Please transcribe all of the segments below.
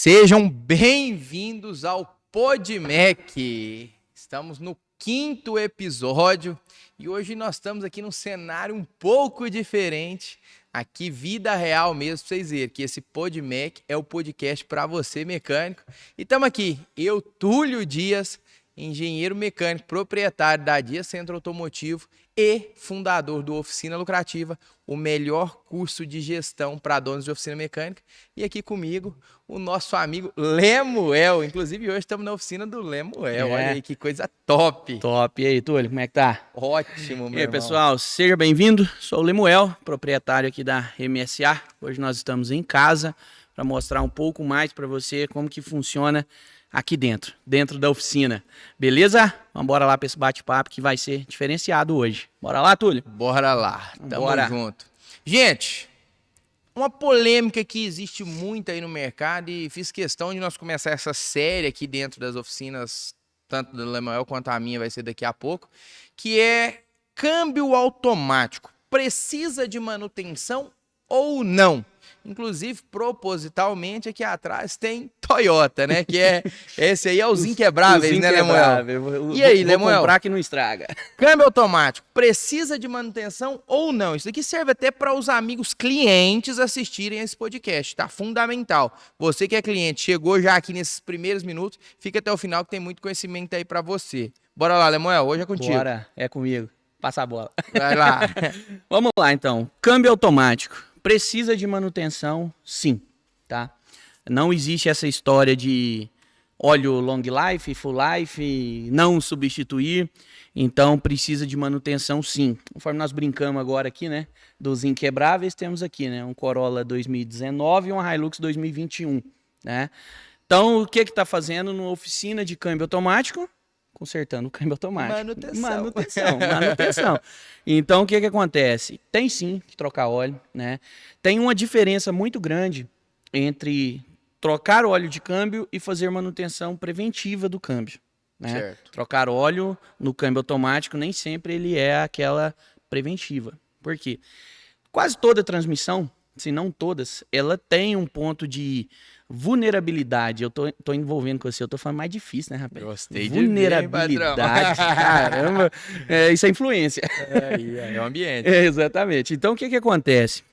Sejam bem-vindos ao PodMec. Estamos no 5º episódio e hoje nós estamos aqui num cenário um pouco diferente. Aqui, vida real mesmo, pra vocês verem que esse PodMec é o podcast para você, mecânico. E estamos aqui, eu, Túlio Dias, engenheiro mecânico, proprietário da Dias Centro Automotivo e fundador do Oficina Lucrativa, o melhor curso de gestão para donos de oficina mecânica. E aqui comigo, o nosso amigo Lemuel. Inclusive, hoje estamos na oficina do Lemuel. Olha aí que coisa top. Top. E aí, Túlio, como é que tá? Ótimo, meu E aí, irmão. pessoal, seja bem-vindo. Sou o Lemuel, proprietário aqui da MSA. Hoje nós estamos em casa para mostrar um pouco mais para você como que funciona aqui dentro da oficina. Beleza? Vamos embora lá para esse bate-papo que vai ser diferenciado hoje. Bora lá, Túlio? Bora lá. Tamo Bora. junto. Gente, uma polêmica que existe muito aí no mercado e fiz questão de nós começar essa série aqui dentro das oficinas, tanto do Lemuel quanto a minha vai ser daqui a pouco, que é câmbio automático. Precisa de manutenção ou não? Inclusive, propositalmente, aqui atrás tem Toyota, né? Que é esse aí é os inquebráveis, né, Lemuel? E aí, Lemuel? Vou comprar que não estraga. Câmbio automático, precisa de manutenção ou não? Isso aqui serve até para os amigos clientes assistirem esse podcast, tá? Fundamental. Você que é cliente, chegou já aqui nesses primeiros minutos, fica até o final que tem muito conhecimento aí para você. Bora lá, Lemuel, hoje é contigo. Bora, é comigo. Passa a bola. Vai lá. Vamos lá, então. Câmbio automático. Precisa de manutenção, sim, tá? Não existe essa história de óleo long life, full life, não substituir. Então, precisa de manutenção, sim. Conforme nós brincamos agora aqui, né? Dos inquebráveis, temos aqui, né? Um Corolla 2019 e uma Hilux 2021, né? Então, o que está fazendo numa oficina de câmbio automático? Consertando o câmbio automático. Manutenção. Então, o que acontece? Tem sim que trocar óleo, né? Tem uma diferença muito grande entre trocar óleo de câmbio e fazer manutenção preventiva do câmbio, né? Certo. Trocar óleo no câmbio automático nem sempre ele é aquela preventiva. Por quê? Quase toda transmissão, se não todas, ela tem um ponto de vulnerabilidade. Eu tô envolvendo com você, eu tô falando mais difícil, né, rapaz? Gostei de vulnerabilidade, caramba. Isso é influência. É o ambiente. Exatamente. Então, o que acontece?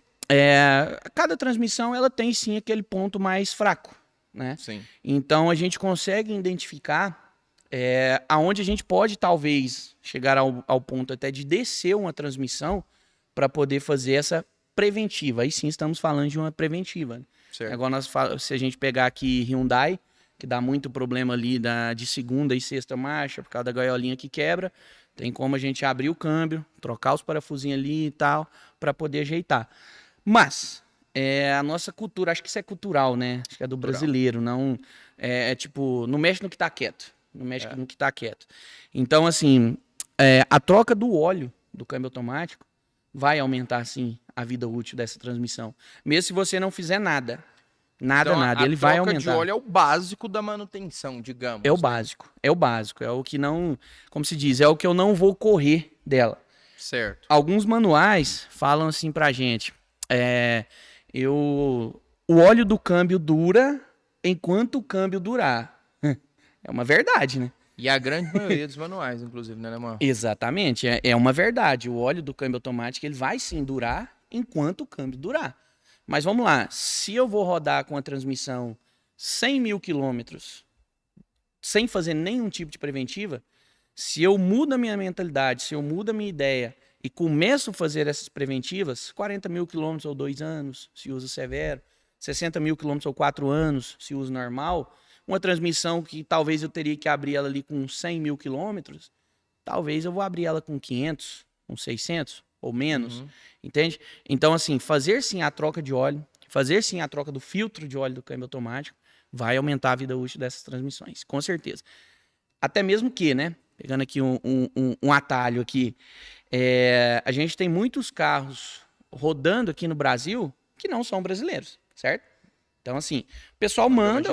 Cada transmissão, ela tem sim aquele ponto mais fraco, né? Sim. Então, a gente consegue identificar aonde a gente pode, talvez, chegar ao ponto até de descer uma transmissão para poder fazer essa preventiva. Aí sim estamos falando de uma preventiva. Certo. Agora, se a gente pegar aqui Hyundai, que dá muito problema ali de segunda e sexta marcha, por causa da gaiolinha que quebra, tem como a gente abrir o câmbio, trocar os parafusinhos ali e tal, para poder ajeitar. Mas, a nossa cultura, acho que isso é cultural, né? Acho que é do brasileiro, não... tipo, não mexe no que tá quieto. Não mexe no que tá quieto. Então, assim, a troca do óleo do câmbio automático vai aumentar, sim, a vida útil dessa transmissão. Mesmo se você não fizer nada. Nada, ele vai aumentar. A troca de óleo é o básico da manutenção, digamos. É o básico. É o que não... Como se diz, é o que eu não vou correr dela. Certo. Alguns manuais falam assim pra gente. O óleo do câmbio dura enquanto o câmbio durar. É uma verdade, né? E a grande maioria dos manuais, inclusive, né, Lemuel? Exatamente, é uma verdade. O óleo do câmbio automático ele vai sim durar enquanto o câmbio durar. Mas vamos lá, se eu vou rodar com a transmissão 100 mil quilômetros sem fazer nenhum tipo de preventiva, se eu mudo a minha mentalidade, se eu mudo a minha ideia e começo a fazer essas preventivas, 40 mil quilômetros ou 2 anos, se usa severo, 60 mil quilômetros ou 4 anos, se usa normal, uma transmissão que talvez eu teria que abrir ela ali com 100 mil quilômetros, talvez eu vou abrir ela com 500, com 600 ou menos, entende? Então, assim, fazer sim a troca de óleo, fazer sim a troca do filtro de óleo do câmbio automático, vai aumentar a vida útil dessas transmissões, com certeza. Até mesmo que, né, pegando aqui um atalho aqui, a gente tem muitos carros rodando aqui no Brasil que não são brasileiros, certo? Então, assim, o pessoal manda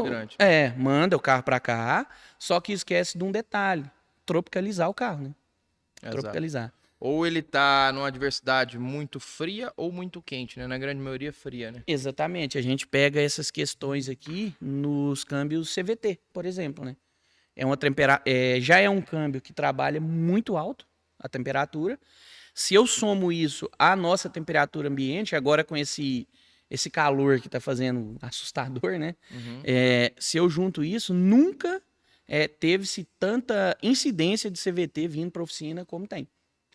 o carro para cá, só que esquece de um detalhe, tropicalizar o carro, né? Exato. Tropicalizar. Ou ele tá numa adversidade muito fria ou muito quente, né? Na grande maioria fria, né? Exatamente. A gente pega essas questões aqui nos câmbios CVT, por exemplo, né? Já é um câmbio que trabalha muito alto a temperatura. Se eu somo isso à nossa temperatura ambiente, agora com esse calor que está fazendo assustador, né? Uhum. Se eu junto isso, nunca teve-se tanta incidência de CVT vindo para a oficina como tem.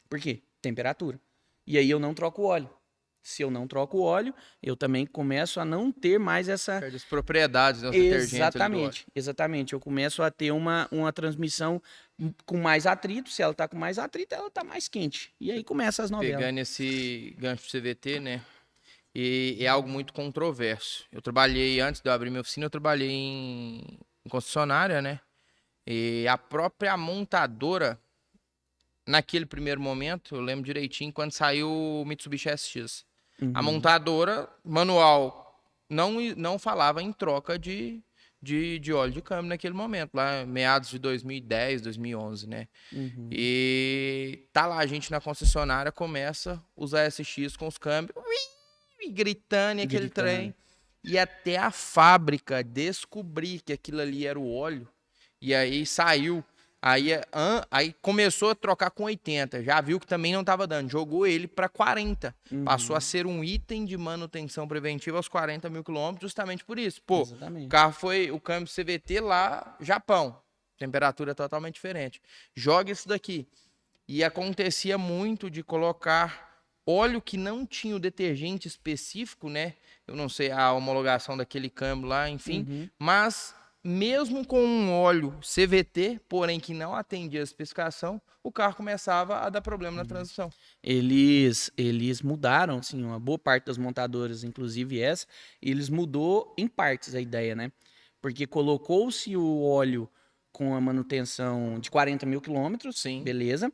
Por quê? Temperatura. E aí eu não troco o óleo. Se eu não troco o óleo, eu também começo a não ter mais essa... Perde as propriedades, né? Os detergentes ali do óleo. Exatamente. Eu começo a ter uma transmissão com mais atrito. Se ela está com mais atrito, ela está mais quente. E aí começa as novelas. Pegando esse gancho CVT, né? E é algo muito controverso. Eu trabalhei, antes de eu abrir minha oficina, eu trabalhei em concessionária, né? E a própria montadora, naquele primeiro momento, eu lembro direitinho, quando saiu o Mitsubishi SX. A montadora, manual, não falava em troca de óleo de câmbio naquele momento, lá meados de 2010, 2011, né? E tá lá, a gente na concessionária começa a usar SX com os câmbios, gritando e aquele trem. E até a fábrica descobrir que aquilo ali era o óleo, e aí saiu. Aí começou a trocar com 80, já viu que também não estava dando, jogou ele para 40. Passou a ser um item de manutenção preventiva aos 40 mil quilômetros, justamente por isso. Pô, Exatamente. o carro foi o câmbio CVT lá, Japão, temperatura totalmente diferente. Joga isso daqui. E acontecia muito de colocar óleo que não tinha o detergente específico, né? Eu não sei a homologação daquele câmbio lá, enfim, mas mesmo com um óleo CVT, porém que não atendia a especificação, o carro começava a dar problema na transmissão. Eles mudaram, assim, uma boa parte das montadoras, inclusive essa, eles mudou em partes a ideia, né? Porque colocou-se o óleo com a manutenção de 40 mil quilômetros, Sim. Beleza,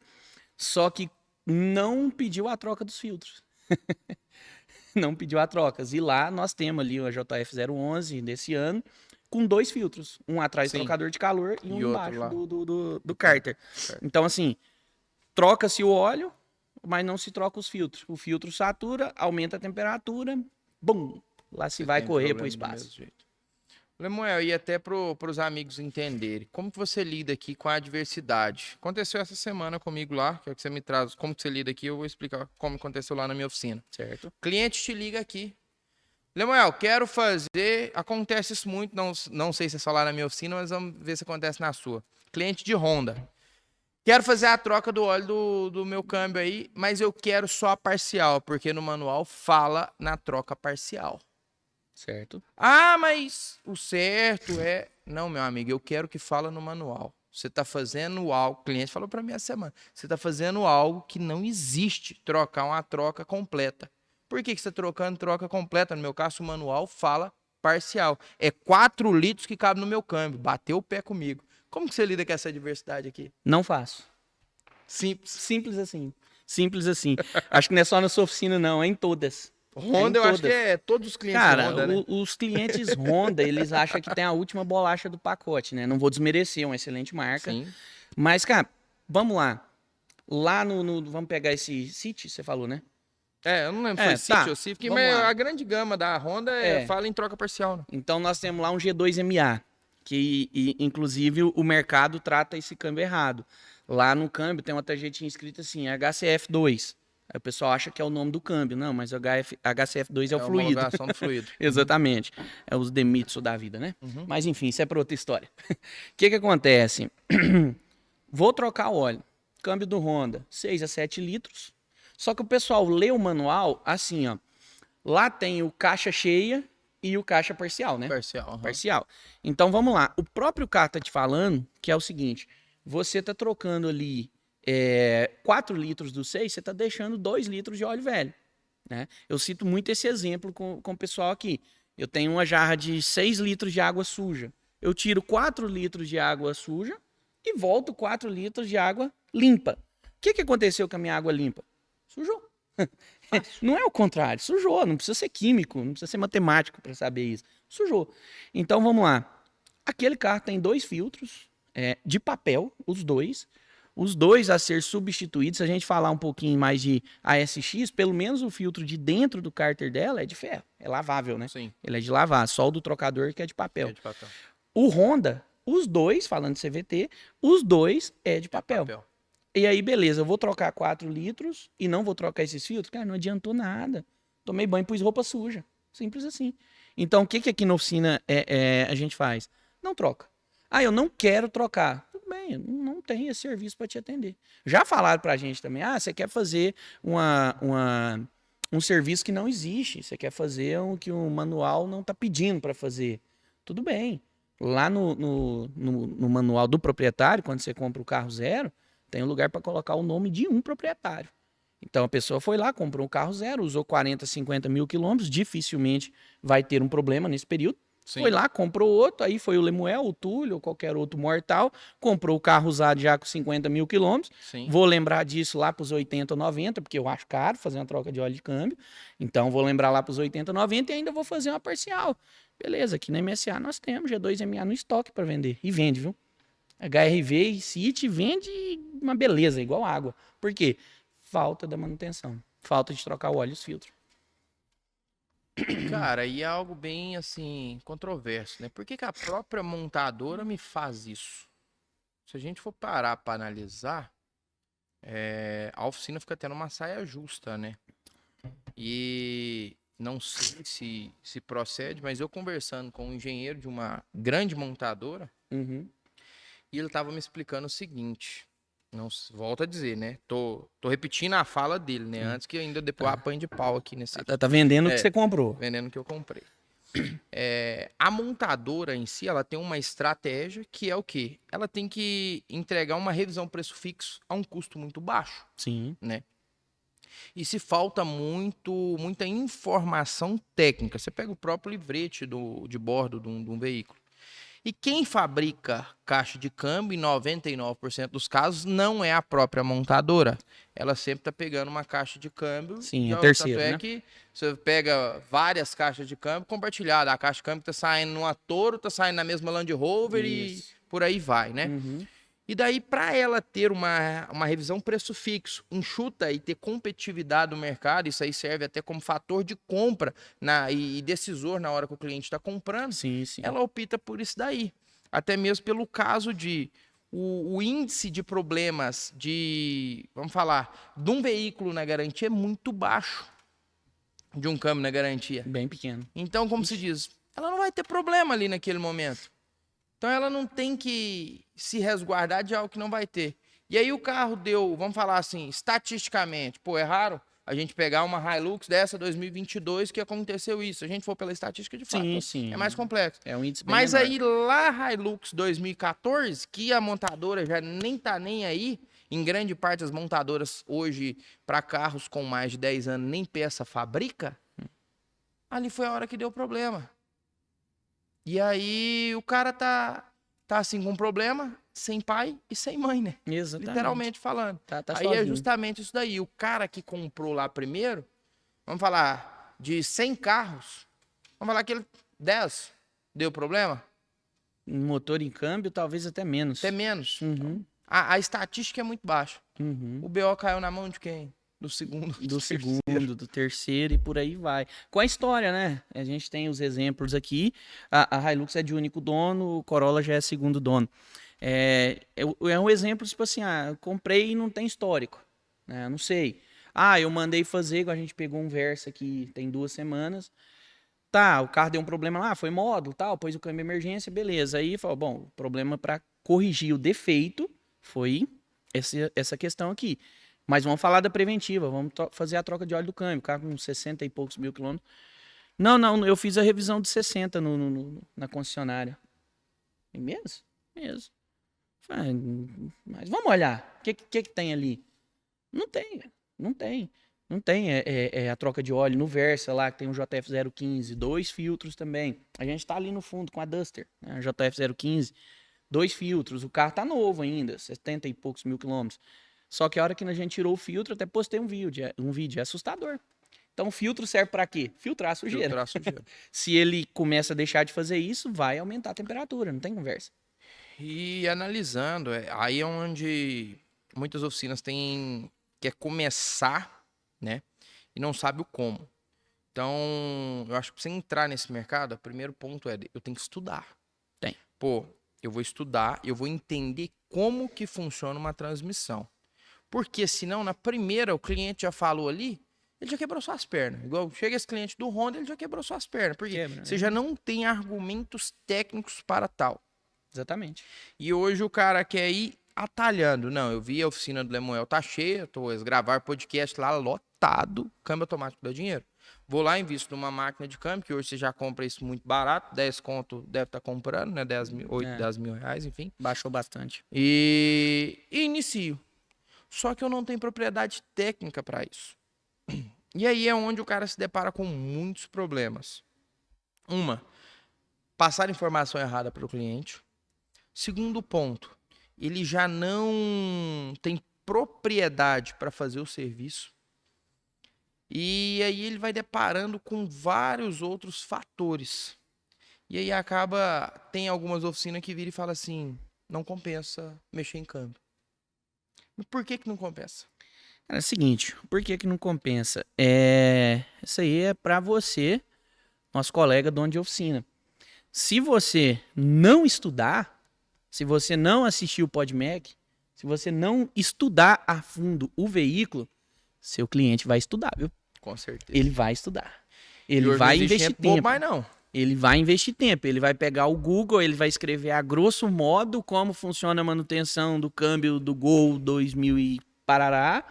só que não pediu a troca dos filtros. Não pediu a troca. E lá nós temos ali o JF 011 desse ano, com 2 filtros. Um atrás do trocador de calor e um embaixo do cárter. Então, assim, troca-se o óleo, mas não se troca os filtros. O filtro satura, aumenta a temperatura, bum, lá se vai correr para o espaço. Lemuel, e até para os amigos entenderem, como que você lida aqui com a adversidade? Aconteceu essa semana comigo lá, quero que você me traz como que você lida aqui, eu vou explicar como aconteceu lá na minha oficina. Certo. Cliente te liga aqui. Lemuel, quero fazer, acontece isso muito, não sei se é só lá na minha oficina, mas vamos ver se acontece na sua. Cliente de Honda. Quero fazer a troca do óleo do meu câmbio aí, mas eu quero só a parcial, porque no manual fala na troca parcial. Certo. Ah, mas o certo é... Não, meu amigo, eu quero que fala no manual. Você está fazendo algo, o cliente falou para mim essa semana, você está fazendo algo que não existe, trocar uma troca completa. Por que você está trocando troca completa? No meu caso, o manual fala parcial. É 4 litros que cabe no meu câmbio. Bateu o pé comigo. Como que você lida com essa diversidade aqui? Não faço. Simples. Simples assim. Simples assim. Acho que não é só na sua oficina, não. É em todas. Honda, eu acho que é todos os clientes Cara, Honda, né? os clientes Honda, eles acham que tem a última bolacha do pacote, né? Não vou desmerecer, é uma excelente marca. Sim. Mas, cara, vamos lá. Lá vamos pegar esse City, você falou, né? Eu não lembro se foi City ou Civic, mas a grande gama da Honda fala em troca parcial. Né? Então nós temos lá um G2MA, que inclusive o mercado trata esse câmbio errado. Lá no câmbio tem uma tarjetinha escrita assim, HCF2. Aí o pessoal acha que é o nome do câmbio. Não, mas o HCF2 é o fluido. A homologação do fluido. Exatamente. É os Demitsu da vida, né? Mas enfim, isso é para outra história. O que acontece? Vou trocar o óleo. Câmbio do Honda, 6 a 7 litros. Só que o pessoal lê o manual assim, ó. Lá tem o caixa cheia e o caixa parcial, né? Parcial. Parcial. Então vamos lá. O próprio cara tá te falando que é o seguinte: você tá trocando ali 4 litros do 6, você tá deixando 2 litros de óleo velho. Né? Eu cito muito esse exemplo com o pessoal aqui. Eu tenho uma jarra de 6 litros de água suja. Eu tiro 4 litros de água suja e volto 4 litros de água limpa. O que aconteceu com a minha água limpa? Sujou. Não é o contrário, sujou. Não precisa ser químico, não precisa ser matemático para saber isso. Sujou. Então vamos lá. Aquele carro tem 2 filtros de papel, os 2, Os dois a ser substituídos, se a gente falar um pouquinho mais de ASX, pelo menos o filtro de dentro do cárter dela é de ferro, é lavável, né? Sim, Ele é de lavar, só o do trocador que é de papel. é de papel. O Honda, os dois, falando de CVT, os dois é de papel. Papel. E aí, beleza, eu vou trocar 4 litros e não vou trocar esses filtros? Cara, não adiantou nada. Tomei banho e pus roupa suja. Simples assim. Então, o que aqui na oficina a gente faz? Não troca. Ah, eu não quero trocar. Tudo bem, não tem esse serviço para te atender. Já falaram pra gente também, você quer fazer um serviço que não existe. Você quer fazer o que o manual não está pedindo para fazer. Tudo bem. Lá no manual do proprietário, quando você compra o carro zero, tem um lugar para colocar o nome de um proprietário. Então a pessoa foi lá, comprou um carro zero, usou 40, 50 mil quilômetros, dificilmente vai ter um problema nesse período. Sim. Foi lá, comprou outro, aí foi o Lemuel, o Túlio, ou qualquer outro mortal, comprou o carro usado já com 50 mil quilômetros. Sim. Vou lembrar disso lá para os 80, 90, porque eu acho caro fazer uma troca de óleo de câmbio. Então vou lembrar lá para os 80, 90 e ainda vou fazer uma parcial. Beleza, aqui na MSA nós temos G2MA no estoque para vender. E vende, viu? HRV e City vende uma beleza, igual água. Por quê? Falta da manutenção. Falta de trocar o óleo e os filtros. Cara, e é algo bem, assim, controverso, né? Por que que a própria montadora me faz isso? Se a gente for parar para analisar, a oficina fica tendo uma saia justa, né? E não sei se procede, mas eu conversando com um engenheiro de uma grande montadora, Uhum. e ele estava me explicando o seguinte. Não, volto a dizer, né? Tô repetindo a fala dele, né? Antes que ainda depois apanhe de pau aqui nesse Tá vendendo o que você comprou. vendendo que eu comprei. A montadora em si, ela tem uma estratégia que é o quê? Ela tem que entregar uma revisão preço fixo a um custo muito baixo, Sim. né? E se falta muita informação técnica, você pega o próprio livrete de bordo de um veículo. E quem fabrica caixa de câmbio, em 99% dos casos, não é a própria montadora. Ela sempre está pegando uma caixa de câmbio. Sim, é terceiro, tanto é né? que você pega várias caixas de câmbio compartilhadas. A caixa de câmbio está saindo numa Toro, está saindo na mesma Land Rover Isso. e por aí vai, né? Uhum. E daí, para ela ter uma revisão preço fixo, enxuta e ter competitividade no mercado, isso aí serve até como fator de compra e decisor na hora que o cliente está comprando, Sim, sim. ela opta por isso daí. Até mesmo pelo caso de o índice de problemas vamos falar, de um veículo na garantia é muito baixo, de um câmbio na garantia. Bem pequeno. Então, como se diz, ela não vai ter problema ali naquele momento. Então ela não tem que se resguardar de algo que não vai ter. E aí o carro deu, vamos falar assim, estatisticamente, é raro a gente pegar uma Hilux dessa 2022 que aconteceu isso. Se a gente for pela estatística de fato, Sim. é mais complexo. É um índice bem Mas menor. aí lá Hilux 2014, que a montadora já nem tá nem aí, em grande parte as montadoras hoje para carros com mais de 10 anos nem peça fabrica, ali foi a hora que deu problema. E aí o cara tá assim com um problema, sem pai e sem mãe, né? Exatamente. Literalmente falando. Tá Aí sozinho. é justamente isso daí. O cara que comprou lá primeiro, vamos falar de 100 carros, vamos falar que ele 10 deu problema? Um motor em câmbio, talvez até menos. Até menos. Uhum. A estatística é muito baixa. Uhum. O BO caiu na mão de quem? Do segundo. Do segundo, do terceiro e por aí vai. Com a história, né? A gente tem os exemplos aqui. A Hilux é de único dono, o Corolla já é segundo dono. É um exemplo, tipo assim, eu comprei e não tem histórico. Né? Não sei. Eu mandei fazer, igual a gente pegou um Versa aqui tem 2 semanas. Tá, o carro deu um problema lá, foi módulo, tal, pôs o câmbio de emergência, beleza. Aí falou, bom, o problema para corrigir o defeito foi essa questão aqui. Mas vamos falar da preventiva, vamos fazer a troca de óleo do câmbio, carro com 60 e poucos mil quilômetros. Não, eu fiz a revisão de 60 na concessionária. E mesmo? Mesmo. Mas vamos olhar, o que tem ali? Não tem. A troca de óleo no Versa lá, que tem um JF015, 2 filtros também. A gente tá ali no fundo com a Duster, né? JF015, 2 filtros. O carro tá novo ainda, 70 e poucos mil quilômetros. Só que a hora que a gente tirou o filtro, até postei um vídeo, é assustador. Então o filtro serve para quê? Filtrar a sujeira. Filtrar a sujeira. Se ele começa a deixar de fazer isso, vai aumentar a temperatura, não tem conversa. E analisando, aí é onde muitas oficinas quer começar, né? E não sabe o como. Então, eu acho que pra você entrar nesse mercado, o primeiro ponto é, eu tenho que estudar. Tem. Pô, eu vou estudar, eu vou entender como que funciona uma transmissão. Porque senão, na primeira, o cliente já falou ali, ele já quebrou suas pernas. Igual chega esse cliente do Honda, ele já quebrou suas pernas. Porque Quebra, você né? já não tem argumentos técnicos para tal. Exatamente. E hoje o cara quer ir atalhando. Não, eu vi a oficina do Lemuel tá cheia, gravar podcast lá lotado, câmbio automático dá dinheiro. Vou lá, invisto numa máquina de câmbio, que hoje você já compra isso muito barato, 10 conto deve estar comprando, né? 10 mil, 8, É. 10 mil reais, enfim. Baixou bastante. E inicio. Só que eu não tenho propriedade técnica para isso. E aí é onde o cara se depara com muitos problemas. Passar informação errada para o cliente. Segundo ponto, ele já não tem propriedade para fazer o serviço. E aí ele vai deparando com vários outros fatores. E aí tem algumas oficinas que viram e falam assim, não compensa mexer em câmbio. Mas por que não compensa? Cara, é o seguinte, por que não compensa? Isso aí é pra você, nosso colega dono de oficina. Se você não estudar, se você não assistir o PodMac, se você não estudar a fundo o veículo, seu cliente vai estudar, viu? Com certeza. Ele vai estudar. E Ele hoje vai não existe investir bobo tempo. mais não. Ele vai investir tempo. Ele vai pegar o Google, ele vai escrever a grosso modo como funciona a manutenção do câmbio do Gol 2000 e parará.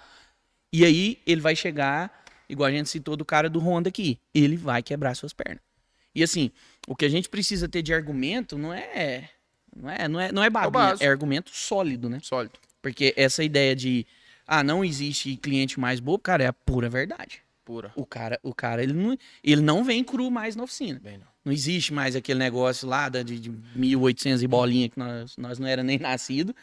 E aí ele vai chegar, igual a gente citou do cara do Honda aqui, ele vai quebrar suas pernas. E assim, o que a gente precisa ter de argumento não é babinha, básico. é argumento sólido, né? Sólido. Porque essa ideia de, não existe cliente mais bobo, cara, é a pura verdade. Pura. O cara ele não vem cru mais na oficina. Bem não. Não existe mais aquele negócio lá de 1.800 e bolinha que nós não era nem nascido.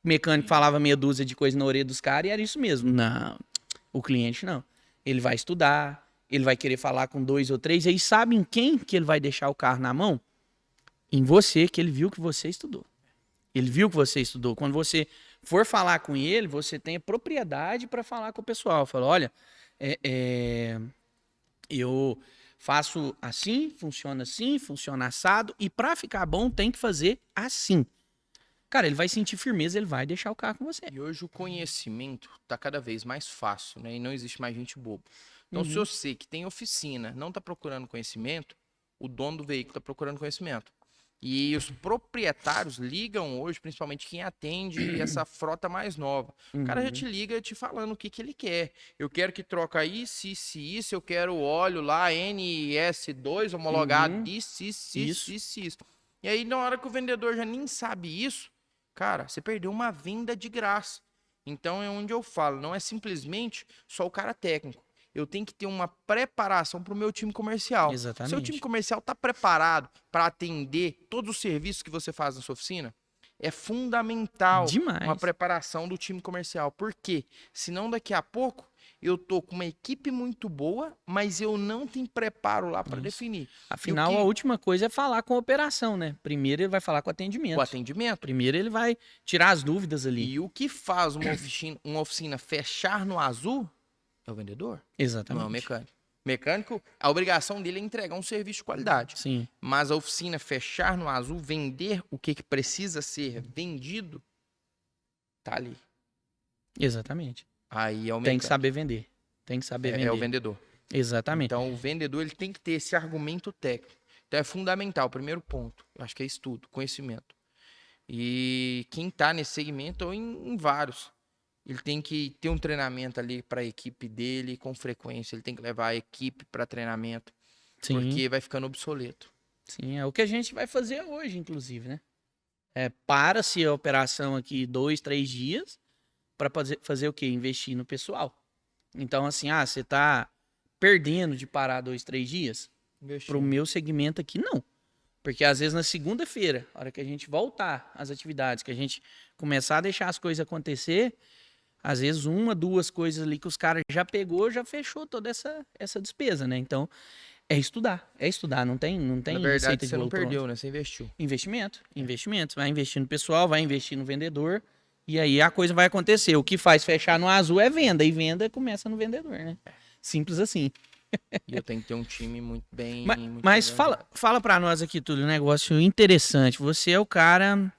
O mecânico falava meia dúzia de coisa na orelha dos caras e era isso mesmo. Não, o cliente não. Ele vai estudar, ele vai querer falar com 2 ou 3, e aí sabe em quem que ele vai deixar o carro na mão? Em você, que ele viu que você estudou. Ele viu que você estudou. Quando você for falar com ele, você tem a propriedade para falar com o pessoal. Fala, olha, eu faço assim, funciona assado, e para ficar bom tem que fazer assim. Cara, ele vai sentir firmeza, ele vai deixar o carro com você. E hoje o conhecimento tá cada vez mais fácil, né? E não existe mais gente boba. Então, se Uhum. você que tem oficina não tá procurando conhecimento, o dono do veículo tá procurando conhecimento. E os proprietários ligam hoje, principalmente quem atende essa frota mais nova. O cara já te liga te falando o que ele quer. Eu quero que troca isso, eu quero o óleo lá, NS2 homologado, isso. E aí, na hora que o vendedor já nem sabe isso, cara, você perdeu uma venda de graça. Então, é onde eu falo, não é simplesmente só o cara técnico. Eu tenho que ter uma preparação para o meu time comercial. Exatamente. Seu time comercial está preparado para atender todos os serviços que você faz na sua oficina? É fundamental Demais. uma preparação do time comercial. Por quê? Senão daqui a pouco eu tô com uma equipe muito boa, mas eu não tenho preparo lá para definir. Afinal, a última coisa é falar com a operação, né? Primeiro ele vai falar com o atendimento. O atendimento. Primeiro ele vai tirar as dúvidas ali. E o que faz uma oficina fechar no azul é o vendedor. Exatamente. Não é o mecânico. Mecânico, a obrigação dele é entregar um serviço de qualidade. Sim. Mas a oficina fechar no azul, vender o que precisa ser vendido, tá ali. Exatamente. Aí é o mecânico. Tem que saber vender. Tem que saber vender. É o vendedor. Exatamente. Então, o vendedor ele tem que ter esse argumento técnico. Então, é fundamental. O primeiro ponto, eu acho que é estudo, conhecimento. E quem tá nesse segmento, ou em vários, ele tem que ter um treinamento ali para a equipe dele com frequência. Ele tem que levar a equipe para treinamento, Sim. porque vai ficando obsoleto. Sim, é o que a gente vai fazer hoje, inclusive, né? Para-se a operação aqui 2, 3 dias para fazer o quê? Investir no pessoal. Então, assim, você tá perdendo de parar 2, 3 dias? Pro meu segmento aqui, não. Porque às vezes na segunda-feira, a hora que a gente voltar às atividades, que a gente começar a deixar as coisas acontecer, às vezes 1, 2 coisas ali que os caras já pegou, já fechou toda essa despesa, né? Então, é estudar, não tem Na verdade, receita de você não bolo pronto. perdeu, né? Você investiu. Investimento. Vai investir no pessoal, vai investir no vendedor E aí a coisa vai acontecer. O que faz fechar no azul é venda, e venda começa no vendedor, né? Simples assim. E eu tenho que ter um time muito bem... muito Mas bem fala pra nós aqui, Túlio, um negócio interessante. Você é o cara,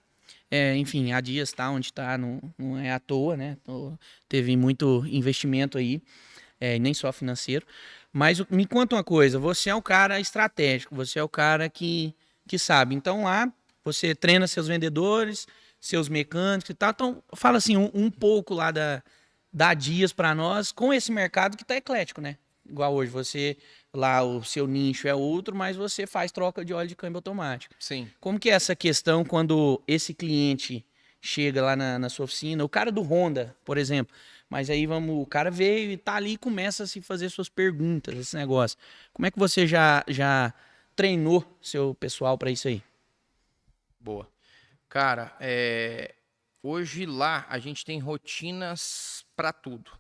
enfim, há dias tá onde tá, não é à toa, né? Teve muito investimento aí, nem só financeiro. Mas me conta uma coisa, você é o cara estratégico, você é o cara que sabe. Então lá você treina seus vendedores, seus mecânicos e tal. Então fala assim um pouco lá da Dias para nós com esse mercado que tá eclético, né? Igual hoje, você lá o seu nicho é outro, mas você faz troca de óleo de câmbio automático. Sim. Como que é essa questão quando esse cliente chega lá na sua oficina, o cara do Honda, por exemplo, mas aí o cara veio e tá ali e começa a se fazer suas perguntas, esse negócio. Como é que você já treinou seu pessoal para isso aí? Boa. Cara, hoje lá a gente tem rotinas para tudo.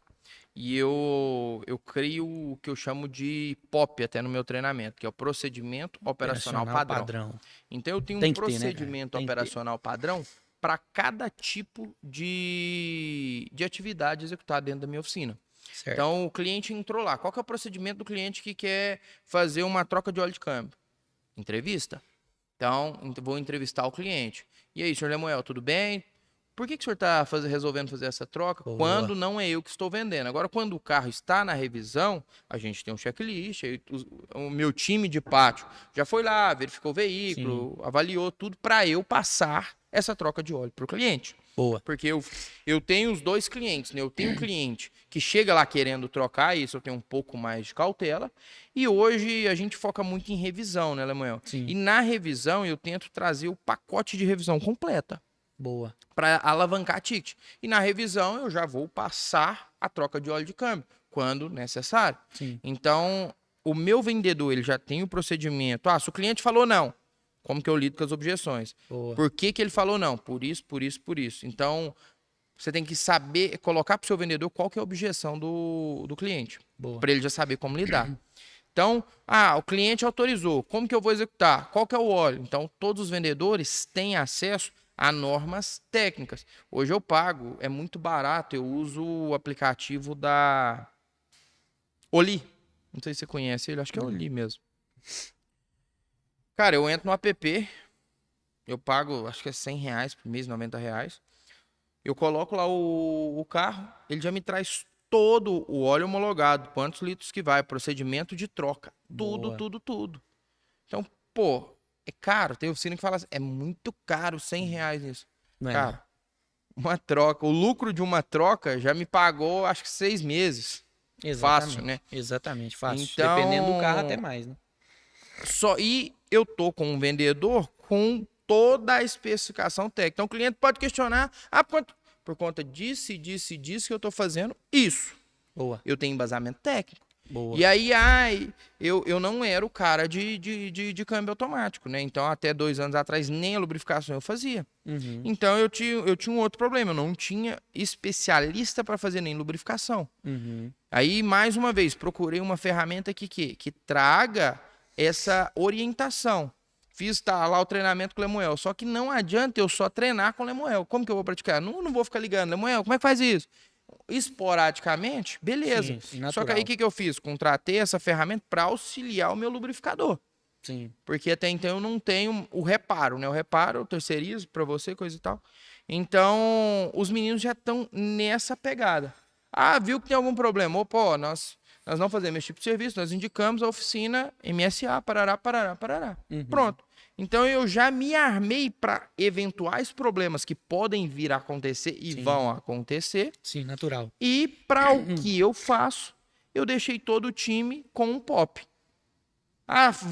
E eu crio o que eu chamo de POP até no meu treinamento, que é o procedimento operacional padrão. Então eu tenho um procedimento operacional padrão para cada tipo de atividade executada dentro da minha oficina. Certo. Então o cliente entrou lá. Qual que é o procedimento do cliente que quer fazer uma troca de óleo de câmbio? Entrevista. Então, vou entrevistar o cliente. E aí, senhor Lemuel, tudo bem? Por que o senhor está resolvendo fazer essa troca quando não é eu que estou vendendo? Agora, quando o carro está na revisão, a gente tem um checklist, aí o meu time de pátio já foi lá, verificou o veículo, avaliou tudo para eu passar essa troca de óleo para o cliente. Boa. Porque eu tenho os dois clientes, né? Eu tenho um cliente que chega lá querendo trocar, isso eu tenho um pouco mais de cautela. E hoje a gente foca muito em revisão, né, Lemuel? Sim. E na revisão eu tento trazer o pacote de revisão completa. Boa. Para alavancar a ticket. E na revisão eu já vou passar a troca de óleo de câmbio, quando necessário. Sim. Então, o meu vendedor ele já tem o procedimento. Se o cliente falou não, como que eu lido com as objeções? Boa. Por que ele falou não? Por isso, por isso, por isso. Então, você tem que saber, colocar para o seu vendedor qual que é a objeção do cliente. Para ele já saber como lidar. Então, o cliente autorizou. Como que eu vou executar? Qual que é o óleo? Então, todos os vendedores têm acesso a normas técnicas. Hoje eu pago, é muito barato, eu uso o aplicativo da Oli. Não sei se você conhece ele, acho que é Oli mesmo. Cara, eu entro no app, eu pago, acho que é R$100 por mês, R$90. Eu coloco lá o carro, ele já me traz todo o óleo homologado, quantos litros que vai, procedimento de troca, tudo. Então, pô, é caro. Tem oficina que fala assim, é muito caro, R$100 nisso. Não é, cara, uma troca, o lucro de uma troca já me pagou, acho que 6 meses. Exatamente. Fácil, né? Exatamente, fácil. Então, dependendo do carro até mais, né? E eu tô com um vendedor com toda a especificação técnica. Então o cliente pode questionar, por conta disso que eu tô fazendo isso. Boa. Eu tenho embasamento técnico. Boa. E aí, eu não era o cara de câmbio automático, né? Então, até 2 anos atrás, nem a lubrificação eu fazia. Uhum. Então, eu tinha um outro problema. Eu não tinha especialista para fazer nem lubrificação. Uhum. Aí, mais uma vez, procurei uma ferramenta que traga essa orientação. Fiz lá o treinamento com o Lemuel. Só que não adianta eu só treinar com o Lemuel. Como que eu vou praticar? Não vou ficar ligando. Lemuel, como é que faz isso? Esporadicamente, beleza. Sim, só que aí o que eu fiz? Contratei essa ferramenta para auxiliar o meu lubrificador. Sim. Porque até então eu não tenho o reparo, né? O reparo eu terceirizo para você, coisa e tal. Então, os meninos já estão nessa pegada. Viu que tem algum problema? Opa, nós não fazemos esse tipo de serviço, nós indicamos a oficina MSA, parará. Uhum. Pronto. Então eu já me armei para eventuais problemas que podem vir a acontecer e vão acontecer. Sim, natural. E para o que eu faço, eu deixei todo o time com um POP.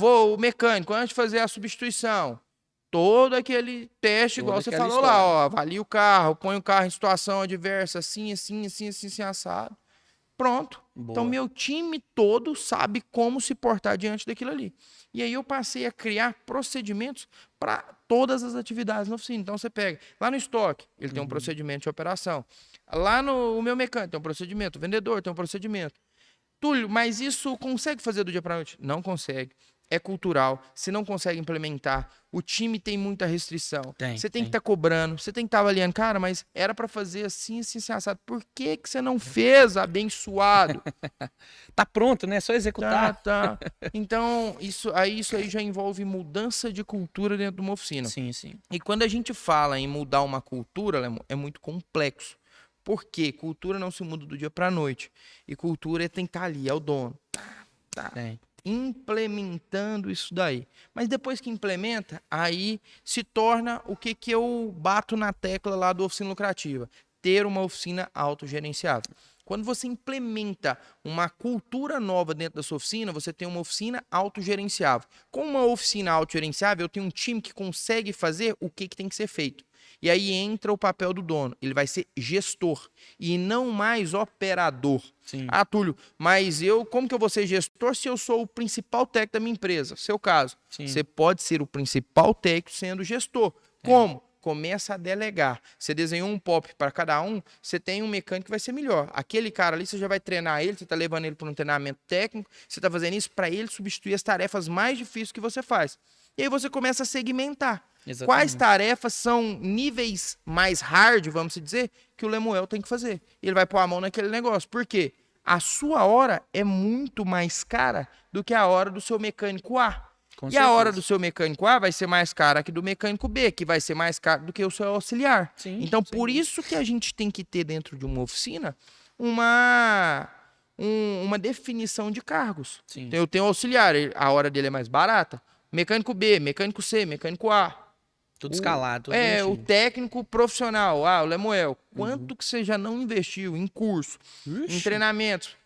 O mecânico, antes de fazer a substituição, todo aquele teste, igual você falou lá, avalia o carro, põe o carro em situação adversa, assim, assado. Pronto. Boa. Então, meu time todo sabe como se portar diante daquilo ali. E aí eu passei a criar procedimentos para todas as atividades na oficina. Então, você pega lá no estoque, ele tem um procedimento de operação. Lá no meu mecânico tem um procedimento. O vendedor tem um procedimento. Túlio, mas isso consegue fazer do dia para a noite? Não consegue. é cultural, você não consegue implementar, o time tem muita restrição, você tem que Tem. estar cobrando, você tem que estar avaliando, cara, mas era para fazer assim, assim, assim, assado. Por que que você não fez, abençoado? Tá pronto, né? Só Tá, executar. tá. Então, isso aí já envolve mudança de cultura dentro de uma oficina. Sim, sim. E quando a gente fala em mudar uma cultura, Lemo, é muito complexo. Por quê? Cultura não se muda do dia para a noite. E cultura tem que estar ali, é o dono. Tá Tem. implementando isso daí. Mas depois que implementa, aí se torna o que que eu bato na tecla lá do oficina lucrativa. Ter uma oficina autogerenciável. Quando você implementa uma cultura nova dentro da sua oficina, você tem uma oficina autogerenciável. Com uma oficina autogerenciável, eu tenho um time que consegue fazer o que tem que ser feito. E aí entra o papel do dono. Ele vai ser gestor e não mais operador. Sim. Ah, Túlio, mas como que eu vou ser gestor se eu sou o principal técnico da minha empresa? Seu caso. Sim. Você pode ser o principal técnico sendo gestor. Como? Começa a delegar. Você desenhou um pop para cada um, você tem um mecânico que vai ser melhor. Aquele cara ali, você já vai treinar ele, você está levando ele para um treinamento técnico, você está fazendo isso para ele substituir as tarefas mais difíceis que você faz. E aí você começa a segmentar. Exatamente. Quais tarefas são níveis mais hard, vamos dizer, que o Lemuel tem que fazer. E ele vai pôr a mão naquele negócio. Por quê? A sua hora é muito mais cara do que a hora do seu mecânico A. Com E a hora certeza. do seu mecânico A vai ser mais cara que do mecânico B, que vai ser mais caro do que o seu auxiliar. Sim, Então, sim. por isso que a gente tem que ter dentro de uma oficina uma definição de cargos. Sim. Então, eu tenho um auxiliar, a hora dele é mais barata. Mecânico B, mecânico C, mecânico A. Tudo escalado. Tudo O bonitinho. técnico profissional. Ah, o Lemuel, quanto que você já não investiu em curso, em Ixi. treinamentos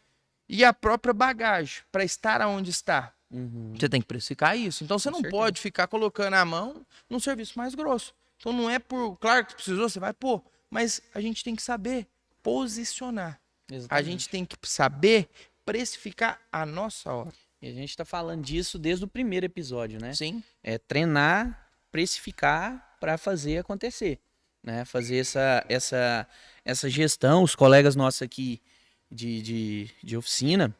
e a própria bagagem para estar onde está? Uhum. Você tem que precificar isso. Então você Com não certeza. pode ficar colocando a mão num serviço mais grosso. Então não é por. Claro que precisou, você vai pôr. Mas a gente tem que saber posicionar. A Exatamente. gente tem que saber precificar a nossa hora. E a gente tá falando disso desde o primeiro episódio, né? Sim. É treinar, precificar para fazer acontecer, né? Fazer essa gestão. Os colegas nossos aqui de oficina,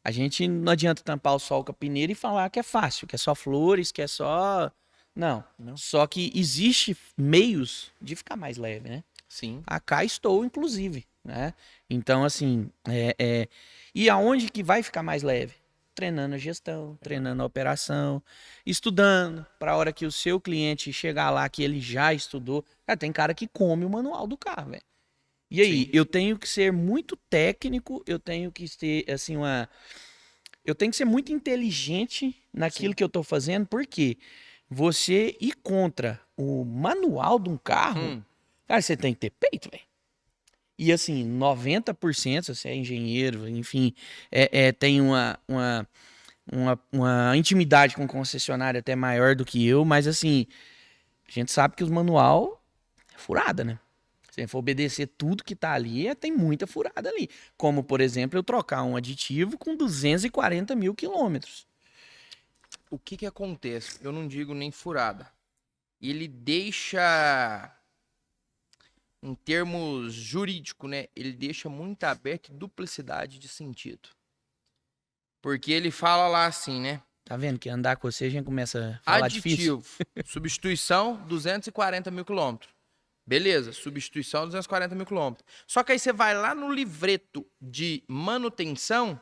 a gente não adianta tampar o sol com a peneira e falar que é fácil, que é só flores, que é só... Não. Só que existe meios de ficar mais leve, né? Sim. Cá estou, inclusive, né? Então, assim, e aonde que vai ficar mais leve? Treinando a gestão, treinando a operação, estudando, para a hora que o seu cliente chegar lá, que ele já estudou. Cara, tem cara que come o manual do carro, velho. E aí, Sim. eu tenho que ser muito técnico, eu tenho que ter, assim, eu tenho que ser muito inteligente naquilo Sim. que eu tô fazendo, porque você ir contra o manual de um carro, cara, você tem que ter peito, velho. E assim, 90%, se você é engenheiro, enfim, tem uma intimidade com o concessionário até maior do que eu, mas assim, a gente sabe que os manual é furada, né? Se for obedecer tudo que tá ali, tem muita furada ali. Como, por exemplo, eu trocar um aditivo com 240 mil quilômetros. O que acontece? Eu não digo nem furada. Ele deixa, em termos jurídicos, né? Ele deixa muito aberto duplicidade de sentido. Porque ele fala lá assim, né? Tá vendo que andar com você a gente começa a falar difícil? Aditivo, substituição, 240 mil quilômetros. Beleza, substituição, 240 mil quilômetros. Só que aí você vai lá no livreto de manutenção,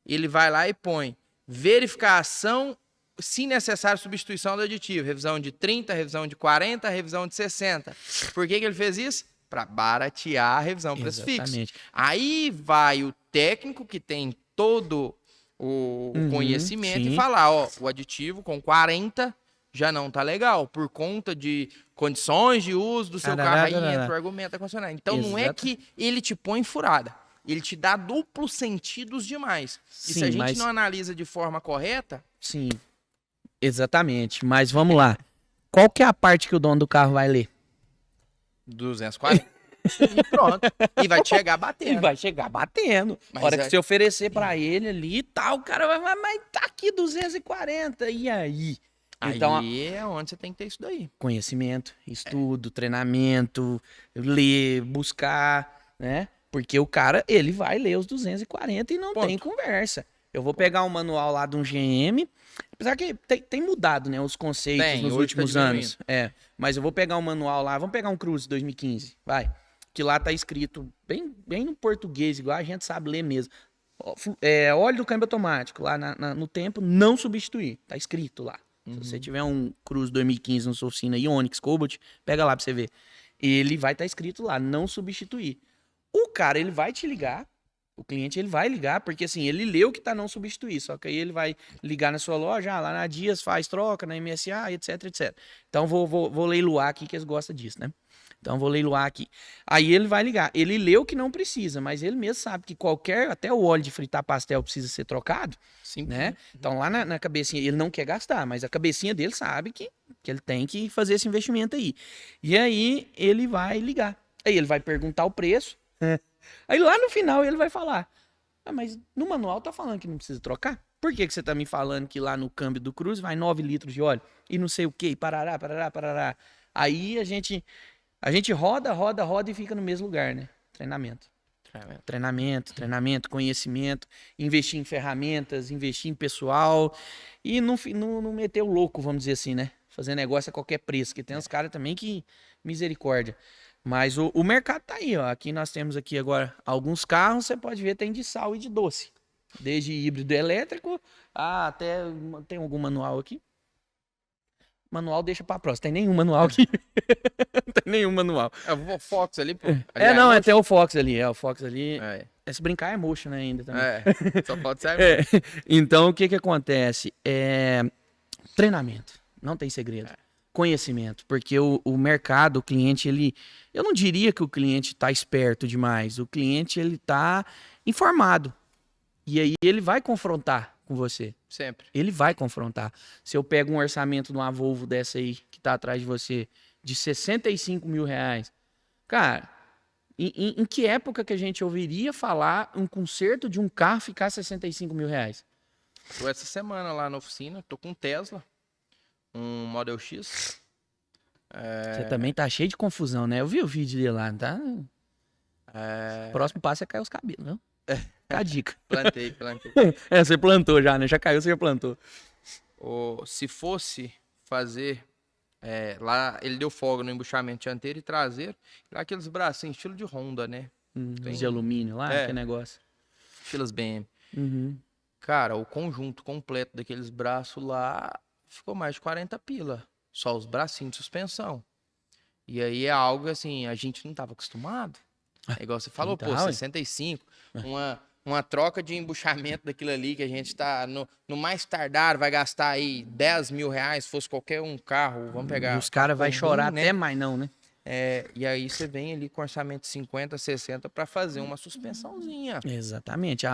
ele vai lá e põe verificação, se necessário, substituição do aditivo. Revisão de 30, revisão de 40, revisão de 60. Por que ele fez isso? Para baratear a revisão preço fixo. Exatamente. Aí vai o técnico que tem todo o conhecimento sim. e falar, ó, o aditivo com 40 já não tá legal, por conta de condições de uso do seu carro, aí entra o argumento da concessionária. Então não é que ele te põe furada, ele te dá duplos sentidos demais. E se a gente não analisa de forma correta... Sim, exatamente. Mas vamos lá. Qual que é a parte que o dono do carro vai ler? 240. E pronto. E vai chegar batendo. E vai chegar batendo. Mas A hora que você oferecer pra ele ali e tal, o cara vai, mas tá aqui 240. E aí? Então, aí é onde você tem que ter isso daí. Conhecimento, estudo, treinamento, ler, buscar, né? Porque o cara, ele vai ler os 240 e não tem conversa. Eu vou pegar um manual lá de um GM, apesar que tem mudado, né, os conceitos nos hoje últimos tá anos. Mas eu vou pegar um manual lá, vamos pegar um Cruze 2015, vai. Que lá tá escrito bem no português, igual a gente sabe ler mesmo. Óleo do câmbio automático, lá no tempo, não substituir. Tá escrito lá. Se você tiver um Cruze 2015 na sua oficina e Onix Cobalt, pega lá pra você ver. Ele vai estar escrito lá, não substituir. O cara, ele vai te ligar, o cliente, ele vai ligar, porque assim, ele leu que tá não substituir, só que aí ele vai ligar na sua loja, lá na Dias faz troca, na MSA, etc, etc. Então, vou leiloar aqui, que eles gostam disso, né? Então, vou leiloar aqui. Aí ele vai ligar. Ele leu que não precisa, mas ele mesmo sabe que até o óleo de fritar pastel precisa ser trocado, né? Então, lá na cabecinha, ele não quer gastar, mas a cabecinha dele sabe que ele tem que fazer esse investimento aí. E aí, ele vai ligar. Aí ele vai perguntar o preço. Aí lá no final ele vai falar: mas no manual tá falando que não precisa trocar? Por que você tá me falando que lá no câmbio do Cruze vai 9 litros de óleo? E não sei o que, parará, parará, parará. Aí a gente roda e fica no mesmo lugar, né? Treinamento, conhecimento, investir em ferramentas, investir em pessoal e não meter o louco, vamos dizer assim, né? Fazer negócio a qualquer preço, que tem uns caras também que misericórdia. Mas o mercado tá aí, ó. Aqui nós temos aqui agora alguns carros, você pode ver, tem de sal e de doce. Desde híbrido elétrico até... Tem algum manual aqui? Manual deixa pra próxima. Tem nenhum manual aqui. Não tem nenhum manual. É o Fox ali, pô. Não, até o Fox ali. O Fox ali. Se brincar é mocho, né, ainda também. Só pode ser. Então, o que acontece? Treinamento. Não tem segredo. Conhecimento, porque o mercado, o cliente, eu não diria que o cliente está esperto demais, o cliente ele está informado, e aí ele vai confrontar com você. Sempre. Ele vai confrontar. Se eu pego um orçamento de uma Volvo dessa aí, que está atrás de você, de 65 mil reais, cara, em que época que a gente ouviria falar um conserto de um carro ficar 65 mil reais? Tô essa semana lá na oficina, tô com um Tesla, um Model X. Você também tá cheio de confusão, né? Eu vi o vídeo dele lá, tá? Próximo passo é cair os cabelos, não? Fica a dica. Plantei. Você plantou já, né? Já caiu, você já plantou. Se fosse fazer... lá ele deu folga no embuchamento dianteiro e traseiro. Lá aqueles bracinhos, estilo de Honda, né? De alumínio lá, que negócio. Estilos BM. Uhum. Cara, o conjunto completo daqueles braços lá ficou mais de 40 pila. Só os bracinhos de suspensão. E aí é algo assim, a gente não estava acostumado. É igual você falou, então, 65. Uma troca de embuchamento daquilo ali que a gente tá no mais tardar vai gastar aí 10 mil reais, se fosse qualquer um carro, vamos pegar. E os caras vão chorar né? até mais não, né? E aí você vem ali com orçamento de 50, 60 para fazer uma suspensãozinha. Exatamente.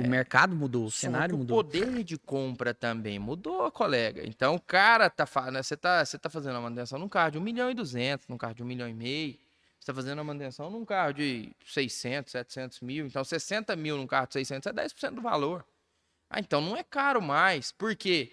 O mercado mudou, o cenário mudou. O poder de compra também mudou, colega. Então o cara tá falando, você tá fazendo uma manutenção num carro de 1.200.000, num carro de 1,5 milhão. Você tá fazendo uma manutenção num carro de 600, 700 mil. Então 60 mil num carro de 600 é 10% do valor. Então não é caro mais. Por quê?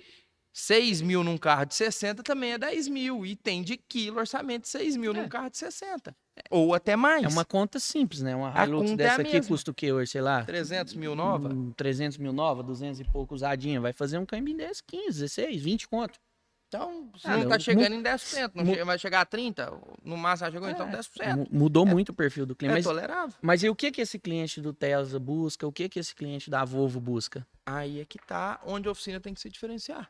6 mil num carro de 60 também é 10 mil. E tem de quilo orçamento de 6 mil num carro de 60. Ou até mais. É uma conta simples, né? Uma A Hilux conta dessa é a aqui mesma. custa o quê hoje, sei lá? 300 mil nova? 300 mil nova, 200 e pouco usadinha. Vai fazer um câmbio desse, 15, 16, 20 conto. Então, se não tá chegando em 10%, vai chegar a 30%, no máximo já chegou, então 10%. Mudou muito o perfil do cliente. É tolerável. Mas e o que esse cliente do Tesla busca? O que esse cliente da Volvo busca? Aí é que tá onde a oficina tem que se diferenciar.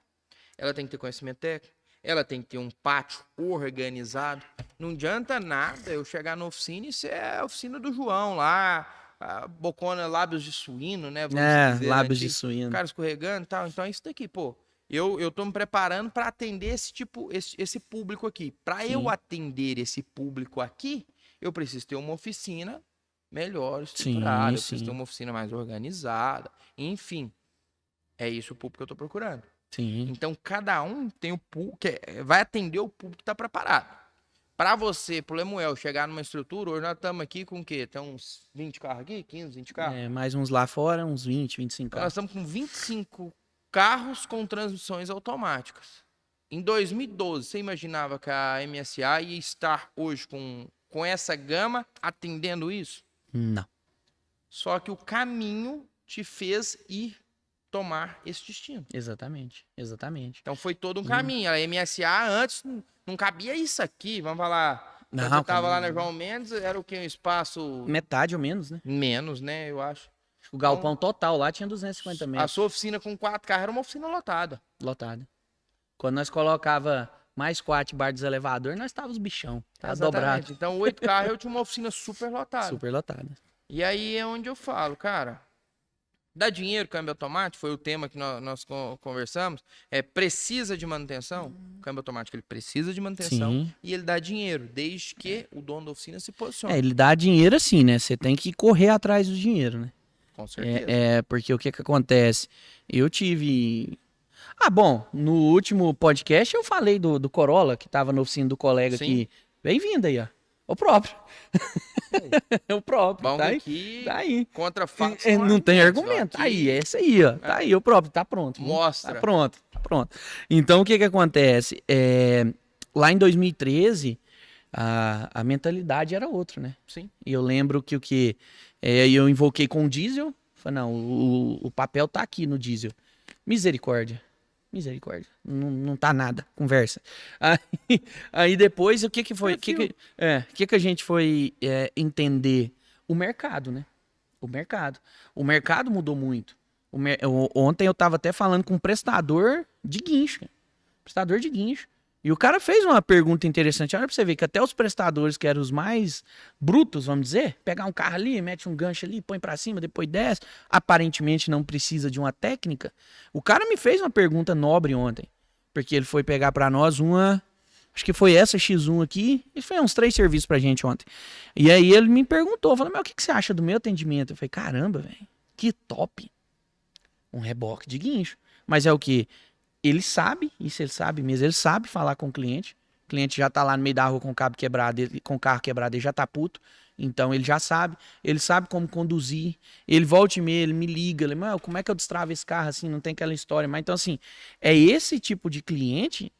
Ela tem que ter conhecimento técnico, ela tem que ter um pátio organizado. Não adianta nada eu chegar na oficina e ser a oficina do João lá, a bocona, lábios de suíno, né? Vamos dizer, lábios de suíno. Cara escorregando e tal. Então é isso daqui, pô. Eu tô me preparando para atender esse público aqui. Para eu atender esse público aqui, eu preciso ter uma oficina melhor estruturada, eu preciso ter uma oficina mais organizada, enfim. É isso o público que eu tô procurando. Sim. Então, cada um tem o público, vai atender o público que está preparado. Para você, pro Lemuel, chegar numa estrutura, hoje nós estamos aqui com o quê? Tem uns 20 carros aqui? 15, 20 carros? Mais uns lá fora, uns 20, 25 então, carros. nós estamos com 25 carros com transmissões automáticas. Em 2012, você imaginava que a MSA ia estar hoje com essa gama atendendo isso? Não. Só que o caminho te fez ir tomar esse destino. Exatamente. Então foi todo um caminho. A MSA antes não cabia isso aqui, vamos falar. Não, Quando você tava lá cabia na João Mendes, era o quê? Um espaço metade ou menos, né? menos, né? Eu acho. O galpão total lá tinha 250 A metros, sua oficina com 4 carros era uma oficina lotada. lotado. Quando nós colocava mais 4 bar dos elevadores, nós tava os bichão. Tava Exatamente. dobrado. Então, 8 carros eu tinha uma oficina super lotada. Super lotado. E aí é onde eu falo, cara, dá dinheiro câmbio automático, foi o tema que nós conversamos, precisa de manutenção? O câmbio automático ele precisa de manutenção Sim. e ele dá dinheiro, desde que o dono da oficina se posicione. Ele dá dinheiro assim, né? Você tem que correr atrás do dinheiro, né? Com certeza. Porque o que acontece? Eu tive... bom, no último podcast eu falei do Corolla, que tava na oficina do colega Sim. aqui. Bem-vindo aí, ó. O próprio. É o próprio, Vamos tá aí. aqui Tá aí. contra fatos. Não tem argumentos, argumento. ó, Aí, aqui é esse aí, ó. Tá aí, o próprio, tá pronto. Mostra. Tá pronto. Então, o que acontece? Lá em 2013, a mentalidade era outra, né? Sim. E eu lembro que eu invoquei com o diesel. Falei, não, o papel tá aqui no diesel. Misericórdia. Não tá nada. Conversa. Aí depois, o que foi? O que a gente foi entender? O mercado, né? O mercado mudou muito. Ontem eu tava até falando com um prestador de guincho. E o cara fez uma pergunta interessante. Olha pra você ver que até os prestadores que eram os mais brutos, vamos dizer, pegar um carro ali, mete um gancho ali, põe pra cima, depois desce, aparentemente não precisa de uma técnica. O cara me fez uma pergunta nobre ontem, porque ele foi pegar pra nós acho que foi essa X1 aqui, ele fez uns 3 serviços pra gente ontem. E aí ele me perguntou, falou, mas o que você acha do meu atendimento? Eu falei, caramba, velho, que top. Um reboque de guincho. Mas é o quê? Ele sabe, isso ele sabe mesmo, ele sabe falar com o cliente. O cliente já tá lá no meio da rua com o cabo quebrado, com o carro quebrado, ele já tá puto. Então ele já sabe, ele sabe como conduzir. Ele volta e meia, ele me liga, ele, mano, como é que eu destravo esse carro assim? Não tem aquela história. Mas então, assim, é esse tipo de cliente,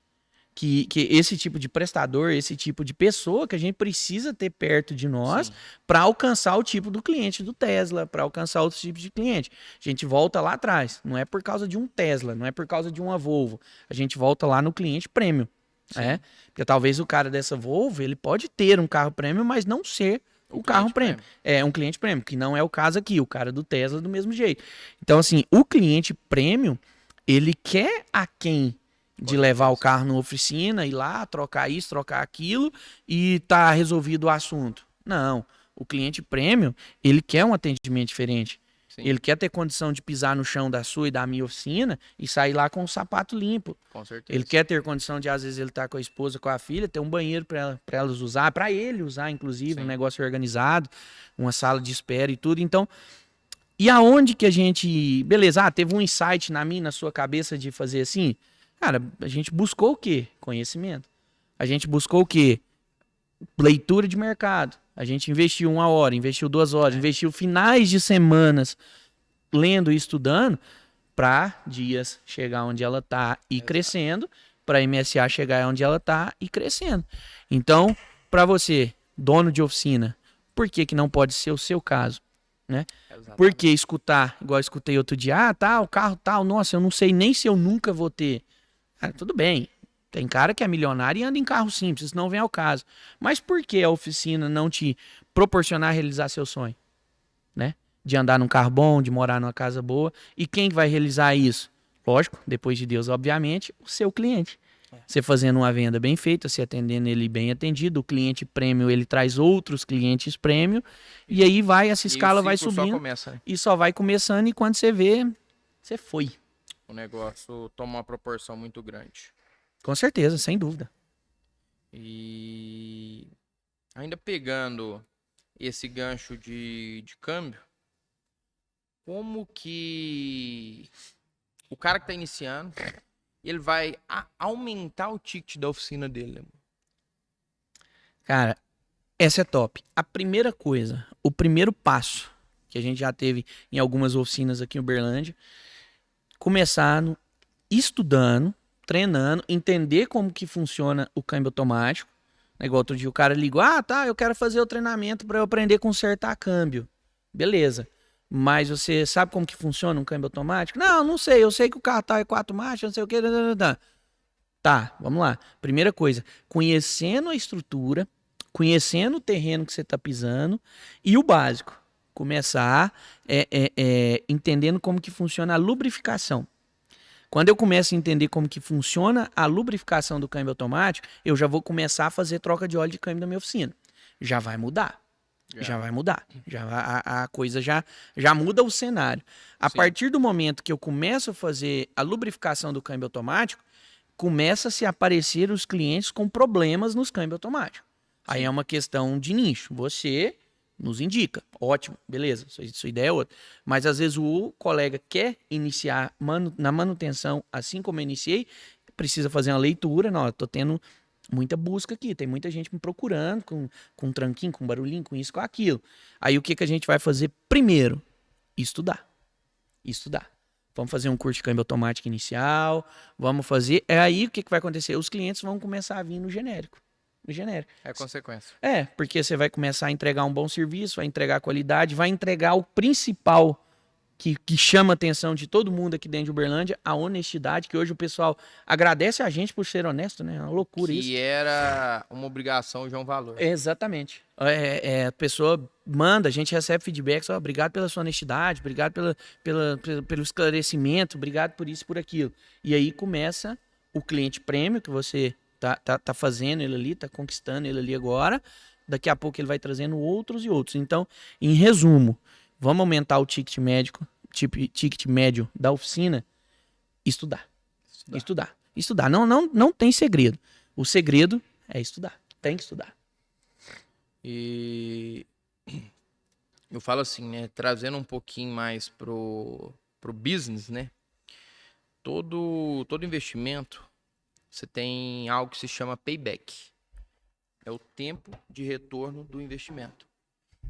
que esse tipo de prestador, esse tipo de pessoa que a gente precisa ter perto de nós para alcançar o tipo do cliente do Tesla, para alcançar outros tipos de cliente. A gente volta lá atrás, não é por causa de um Tesla, não é por causa de uma Volvo, a gente volta lá no cliente premium, né? Porque talvez o cara dessa Volvo, ele pode ter um carro premium, mas não ser o carro premium. É um cliente premium, que não é o caso aqui, o cara do Tesla do mesmo jeito. Então, assim, o cliente premium, ele quer a quem de levar o carro na oficina, ir lá, trocar isso, trocar aquilo e tá resolvido o assunto. Não, o cliente premium, ele quer um atendimento diferente. Sim. Ele quer ter condição de pisar no chão da sua e da minha oficina e sair lá com o sapato limpo. Com certeza. Ele quer ter condição de, às vezes, ele tá com a esposa, com a filha, ter um banheiro para elas usar, para ele usar, inclusive, Sim. Um negócio organizado, uma sala de espera e tudo. Então, e aonde que a gente... Beleza, teve um insight na sua cabeça de fazer assim... Cara, a gente buscou o quê? Conhecimento. A gente buscou o quê? Leitura de mercado. A gente investiu 1 hora, investiu 2 horas, investiu finais de semanas lendo e estudando para Dias chegar onde ela tá e crescendo, para a MSA chegar onde ela tá e crescendo. Então, para você, dono de oficina, por que não pode ser o seu caso? Né? Por que escutar, igual eu escutei outro dia, o carro tal, nossa, eu não sei nem se eu nunca vou ter. Tudo bem, tem cara que é milionário e anda em carro simples, isso não vem ao caso. Mas por que a oficina não te proporcionar realizar seu sonho? Né? De andar num carro bom, de morar numa casa boa. E quem vai realizar isso? Lógico, depois de Deus, obviamente, o seu cliente. Você fazendo uma venda bem feita, você atendendo ele bem atendido, o cliente prêmio, ele traz outros clientes prêmio, e aí essa escala vai subindo, só começa, né? E só vai começando, e quando você vê, você foi. O negócio toma uma proporção muito grande. Com certeza, sem dúvida. E ainda pegando esse gancho de câmbio, como que o cara que está iniciando, ele vai aumentar o ticket da oficina dele? Cara, essa é top. A primeira coisa, o primeiro passo que a gente já teve em algumas oficinas aqui em Uberlândia, começando, estudando, treinando, entender como que funciona o câmbio automático. Igual outro dia o cara ligou, eu quero fazer o treinamento para eu aprender a consertar câmbio. Beleza. Mas você sabe como que funciona um câmbio automático? Não, não sei. Eu sei que o carro tá é 4 marchas, não sei o que. Tá, vamos lá. Primeira coisa, conhecendo a estrutura, conhecendo o terreno que você está pisando e o básico. Começar entendendo como que funciona a lubrificação. Quando eu começo a entender como que funciona a lubrificação do câmbio automático, eu já vou começar a fazer troca de óleo de câmbio na minha oficina. Já vai mudar. Já vai mudar. A coisa já muda o cenário. A partir do momento que eu começo a fazer a lubrificação do câmbio automático, começa a se aparecer os clientes com problemas nos câmbios automáticos. Aí é uma questão de nicho. Você nos indica. Ótimo, beleza, sua ideia é outra. Mas às vezes o colega quer iniciar na manutenção, assim como eu iniciei, precisa fazer uma leitura. Não, eu tô tendo muita busca aqui, tem muita gente me procurando com um tranquinho, com um barulhinho, com isso, com aquilo. Aí o que a gente vai fazer primeiro? Estudar. Vamos fazer um curso de câmbio automático inicial, vamos fazer... É aí o que vai acontecer? Os clientes vão começar a vir no genérico. É consequência. Porque você vai começar a entregar um bom serviço, vai entregar qualidade, vai entregar o principal que chama a atenção de todo mundo aqui dentro de Uberlândia, a honestidade, que hoje o pessoal agradece a gente por ser honesto, né? É uma loucura isso. Que era uma obrigação de um valor. Exatamente. A pessoa manda, a gente recebe feedback, só obrigado pela sua honestidade, obrigado pelo esclarecimento, obrigado por isso, por aquilo. E aí começa o cliente prêmio que você tá fazendo ele ali, tá conquistando ele ali agora. Daqui a pouco ele vai trazendo outros e outros. Então, em resumo, vamos aumentar o ticket médio da oficina. Estudar. Não tem segredo. O segredo é estudar. Tem que estudar. E eu falo assim, né? Trazendo um pouquinho mais pro business, né? Todo investimento, você tem algo que se chama payback. É o tempo de retorno do investimento.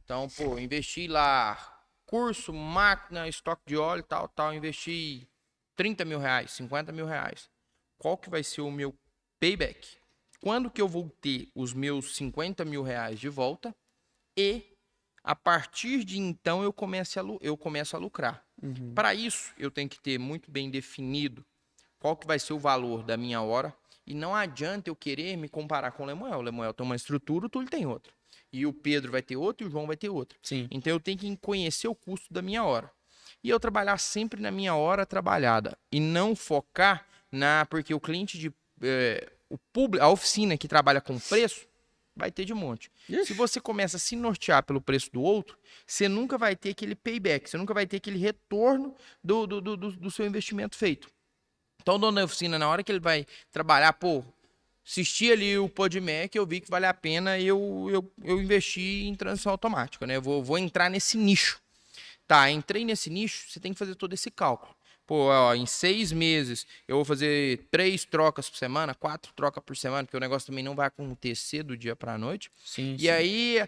Então, investi lá curso, máquina, estoque de óleo, tal, investi 30 mil reais, 50 mil reais. Qual que vai ser o meu payback? Quando que eu vou ter os meus 50 mil reais de volta e a partir de então eu começo a lucrar. Uhum. Para isso, eu tenho que ter muito bem definido qual que vai ser o valor da minha hora e não adianta eu querer me comparar com o Lemuel. O Lemuel tem uma estrutura, o Túlio tem outra. E o Pedro vai ter outro e o João vai ter outro. Sim. Então eu tenho que conhecer o custo da minha hora. E eu trabalhar sempre na minha hora trabalhada. E não focar porque o cliente a oficina que trabalha com preço, vai ter de monte. Ixi. Se você começa a se nortear pelo preço do outro, você nunca vai ter aquele payback, você nunca vai ter aquele retorno do seu investimento feito. Então o dono da oficina, na hora que ele vai trabalhar, assisti ali o PodMac, eu vi que vale a pena eu investir em transição automática, né? Vou entrar nesse nicho. Tá, entrei nesse nicho, você tem que fazer todo esse cálculo. Em 6 meses eu vou fazer 3 trocas por semana, 4 trocas por semana, porque o negócio também não vai acontecer do dia para a noite. Sim, e aí,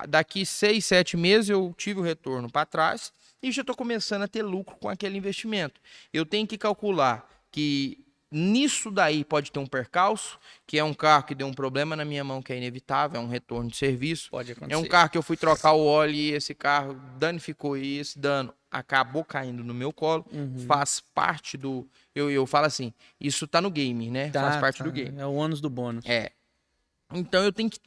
daqui 6, 7 meses eu tive o retorno para trás e já estou começando a ter lucro com aquele investimento. Eu tenho que calcular que nisso daí pode ter um percalço, que é um carro que deu um problema na minha mão, que é inevitável, é um retorno de serviço. Pode acontecer. É um carro que eu fui trocar o óleo e esse carro danificou e esse dano acabou caindo no meu colo. Uhum. Faz parte do... Eu falo assim, isso tá no game, né? Faz parte do game. É o ônus do bônus. Então eu tenho que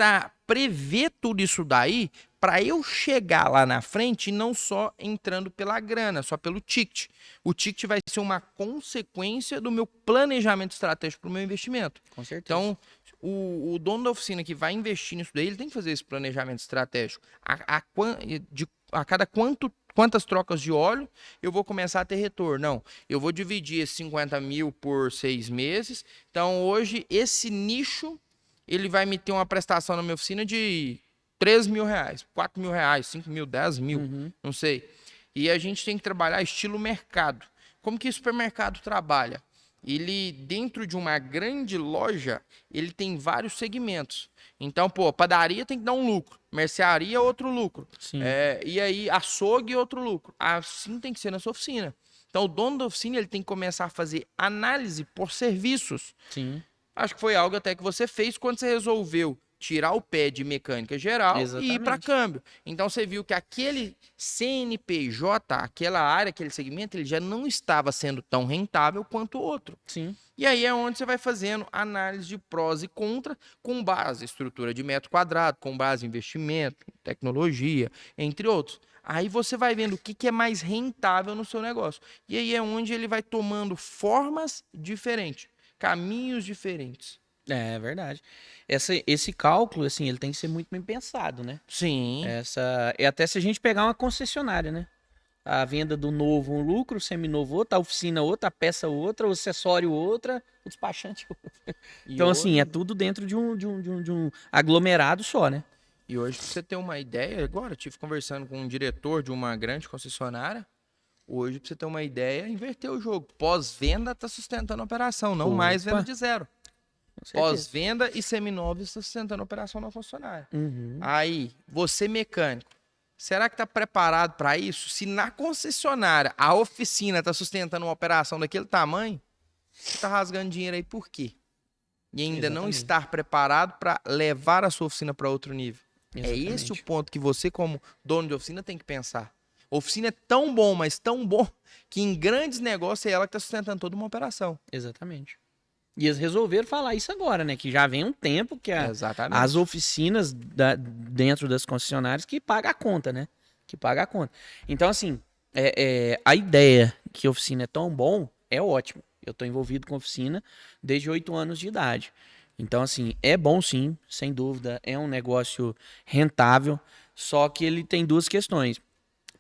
prever tudo isso daí para eu chegar lá na frente e não só entrando pela grana, só pelo ticket. O ticket vai ser uma consequência do meu planejamento estratégico para o meu investimento. Com certeza. Então, o dono da oficina que vai investir nisso daí, ele tem que fazer esse planejamento estratégico. A cada quantas trocas de óleo eu vou começar a ter retorno? Não, eu vou dividir esses 50 mil por 6 meses. Então, hoje, esse nicho, ele vai me ter uma prestação na minha oficina de 3 mil reais, 4 mil reais, 5 mil, 10 mil, não sei. E a gente tem que trabalhar estilo mercado. Como que o supermercado trabalha? Ele, dentro de uma grande loja, ele tem vários segmentos. Então, padaria tem que dar um lucro, mercearia outro lucro. Sim. E aí, açougue outro lucro. Assim tem que ser na sua oficina. Então, o dono da oficina ele tem que começar a fazer análise por serviços. Sim. Acho que foi algo até que você fez quando você resolveu tirar o pé de mecânica geral e ir Exatamente. para câmbio. Então você viu que aquele CNPJ, aquela área, aquele segmento, ele já não estava sendo tão rentável quanto o outro. Sim. E aí é onde você vai fazendo análise de prós e contras com base em estrutura de metro quadrado, com base em investimento, tecnologia, entre outros. Aí você vai vendo o que é mais rentável no seu negócio. E aí é onde ele vai tomando formas diferentes, caminhos diferentes. É verdade. Esse cálculo, assim, ele tem que ser muito bem pensado, né? Sim. Até se a gente pegar uma concessionária, né? A venda do novo um lucro, o seminovo outro, a oficina outra, a peça outra, o acessório outra, o despachante outro. Então, assim, é tudo dentro de um aglomerado só, né? E hoje, pra você ter uma ideia, agora eu estive conversando com um diretor de uma grande concessionária. Hoje, pra você ter uma ideia, inverteu o jogo. Pós-venda tá sustentando a operação, não mais venda de zero. Com certeza. Pós-venda e seminovos está sustentando a operação na concessionária. Uhum. Aí, você mecânico, será que está preparado para isso? Se na concessionária a oficina está sustentando uma operação daquele tamanho, você está rasgando dinheiro aí por quê? E ainda não Exatamente. estar preparado para levar a sua oficina para outro nível. É Exatamente. esse o ponto que você, como dono de oficina, tem que pensar. A oficina é tão bom, mas tão bom, que em grandes negócios é ela que está sustentando toda uma operação. Exatamente. E eles resolveram falar isso agora, né? Que já vem um tempo que Exatamente. as oficinas dentro das concessionárias que pagam a conta, né? Que pagam a conta. Então, assim, a ideia que a oficina é tão bom é ótimo. Eu estou envolvido com oficina desde 8 anos de idade. Então, assim, é bom sim, sem dúvida. É um negócio rentável, só que ele tem duas questões.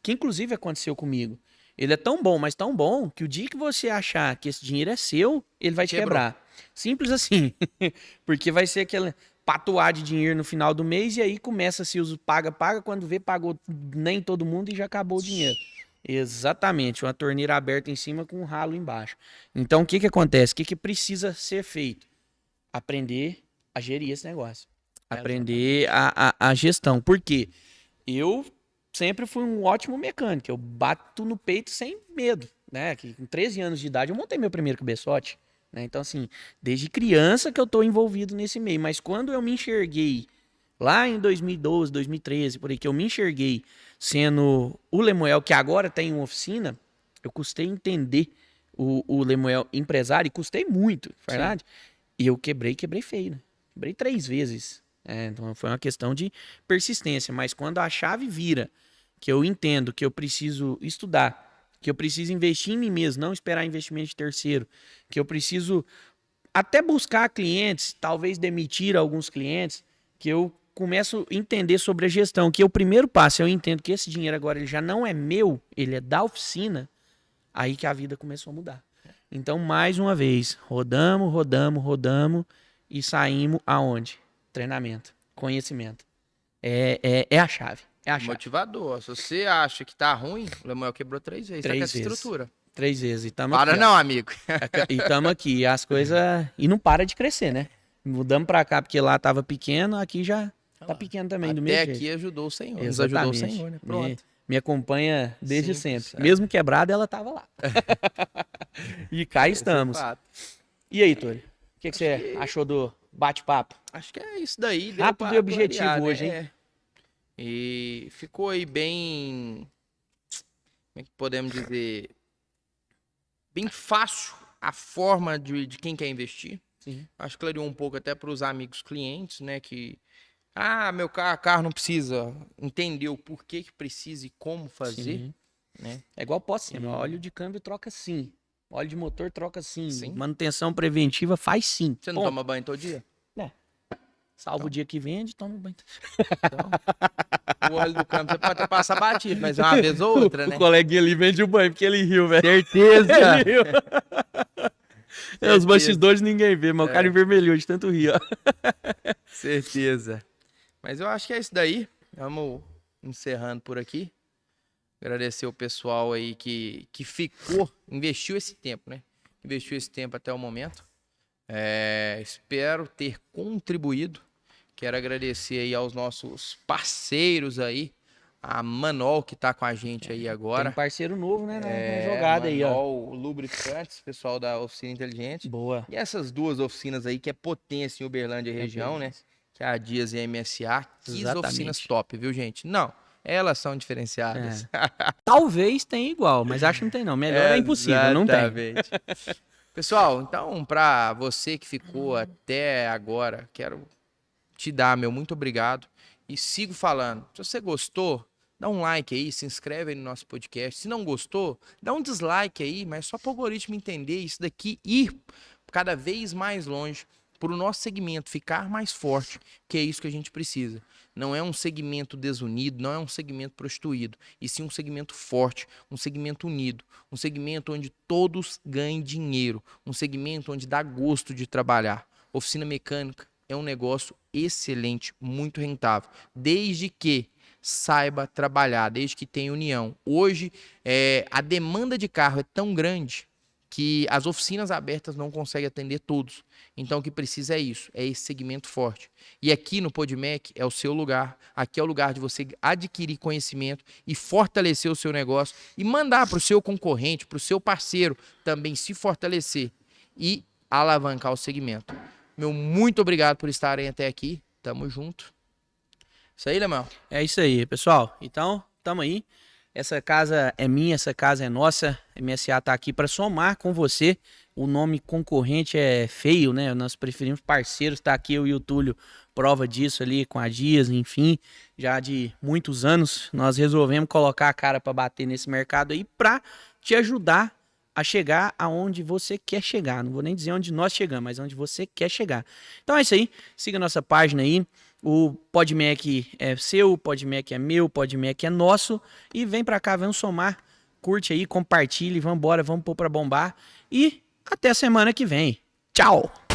Que inclusive aconteceu comigo. Ele é tão bom, mas tão bom, que o dia que você achar que esse dinheiro é seu, ele vai te Quebrou. quebrar. Simples assim. Porque vai ser aquele patuar de dinheiro no final do mês e aí começa-se os paga, quando vê, pagou nem todo mundo e já acabou o dinheiro. Exatamente, uma torneira aberta em cima com um ralo embaixo. Então, o que acontece? O que precisa ser feito? Aprender a gerir esse negócio. Aprender a gestão. Por quê? Eu sempre fui um ótimo mecânico. Eu bato no peito sem medo, né? Que com 13 anos de idade eu montei meu primeiro cabeçote, né? Então, assim, desde criança que eu tô envolvido nesse meio. Mas quando eu me enxerguei lá em 2012, 2013, por aí, que eu me enxerguei sendo o Lemuel, que agora tem uma oficina, eu custei entender o Lemuel empresário, e custei muito, verdade? E eu quebrei feio, né? Quebrei 3 vezes. Então foi uma questão de persistência. Mas quando a chave vira, que eu entendo que eu preciso estudar, que eu preciso investir em mim mesmo, não esperar investimento de terceiro, que eu preciso até buscar clientes, talvez demitir alguns clientes, que eu começo a entender sobre a gestão, que o primeiro passo, eu entendo que esse dinheiro agora ele já não é meu, ele é da oficina, aí que a vida começou a mudar. Então, mais uma vez, rodamos e saímos aonde? Treinamento, conhecimento. É a chave. É a chave. Motivador. Se você acha que tá ruim, o Lemuel quebrou 3 vezes. 3 tá com essa vezes. estrutura. 3 vezes. E tamo Para aqui, não, amigo. E estamos aqui. As coisas. E não para de crescer, né? Mudamos pra cá porque lá tava pequeno, aqui já tá pequeno também, do mesmo Até aqui jeito. ajudou o Senhor. Nos ajudou o Senhor, né? Pronto. Me acompanha desde Simples, sempre. Mesmo quebrada, ela tava lá. E cá estamos. Esse é o fato. E aí, Tori? O que você achou do bate-papo? Acho que é isso daí. Deu Rápido pra e objetivo clarear, hoje, hein? É. E ficou aí bem... Como é que podemos dizer? Bem fácil a forma de quem quer investir. Sim. Acho que clareou um pouco até para os amigos clientes, né? Que, meu carro não precisa entender o porquê que precisa e como fazer, Sim. né? É igual posse, né? Óleo de câmbio troca sim. Óleo de motor troca sim. Sim. Manutenção preventiva faz sim. Você não Ponto. toma banho todo dia? Salva o dia que vende, toma banho. Então, o óleo do câmbio você pode até passar batido, mas uma vez ou outra, né? O coleguinha ali vende o banho porque ele riu, velho. Certeza! Ele riu. Os bastidores ninguém vê, mas o cara envermelhou de tanto rir, ó. Certeza. Mas eu acho que é isso daí. Vamos encerrando por aqui. Agradecer o pessoal aí que ficou, investiu esse tempo, né? Investiu esse tempo até o momento. Espero ter contribuído. Quero agradecer aí aos nossos parceiros aí. A Manol, que tá com a gente aí agora. Tem um parceiro novo, né? Na jogada aí, ó. Manol Lubricantes, pessoal da Oficina Inteligente. Boa. E essas duas oficinas aí, que é potência em Uberlândia e região, né? que é a Dias e a MSA. Que Exatamente. oficinas top, viu, gente? Não, elas são diferenciadas. Talvez tenha igual, mas acho que não tem não. Melhor é impossível, não tem. Exatamente. Pessoal, então, para você que ficou até agora, quero te dar meu muito obrigado e sigo falando. Se você gostou, dá um like aí, se inscreve aí no nosso podcast. Se não gostou, dá um dislike aí, mas só para o algoritmo entender isso daqui ir cada vez mais longe, para o nosso segmento ficar mais forte, que é isso que a gente precisa. Não é um segmento desunido, não é um segmento prostituído, e sim um segmento forte, um segmento unido, um segmento onde todos ganhem dinheiro, um segmento onde dá gosto de trabalhar. Oficina mecânica é um negócio excelente, muito rentável, desde que saiba trabalhar, desde que tenha união. Hoje, a demanda de carro é tão grande que as oficinas abertas não conseguem atender todos. Então, o que precisa é isso, é esse segmento forte. E aqui no PodMec é o seu lugar, aqui é o lugar de você adquirir conhecimento e fortalecer o seu negócio e mandar para o seu concorrente, para o seu parceiro também se fortalecer e alavancar o segmento. Meu muito obrigado por estarem até aqui. Tamo junto. Isso aí, Lemão? É isso aí, pessoal. Então, tamo aí. Essa casa é minha, essa casa é nossa. A MSA tá aqui para somar com você. O nome concorrente é feio, né? Nós preferimos parceiros. Tá aqui eu e o Túlio, prova disso ali com a Dias, enfim, já de muitos anos. Nós resolvemos colocar a cara para bater nesse mercado aí para te ajudar a chegar aonde você quer chegar. Não vou nem dizer onde nós chegamos, mas onde você quer chegar. Então é isso aí. Siga a nossa página aí. O PodMec é seu, o PodMec é meu, o PodMec é nosso. E vem pra cá, vamos somar. Curte aí, compartilhe, vamos embora, vamos pôr pra bombar. E até semana que vem. Tchau!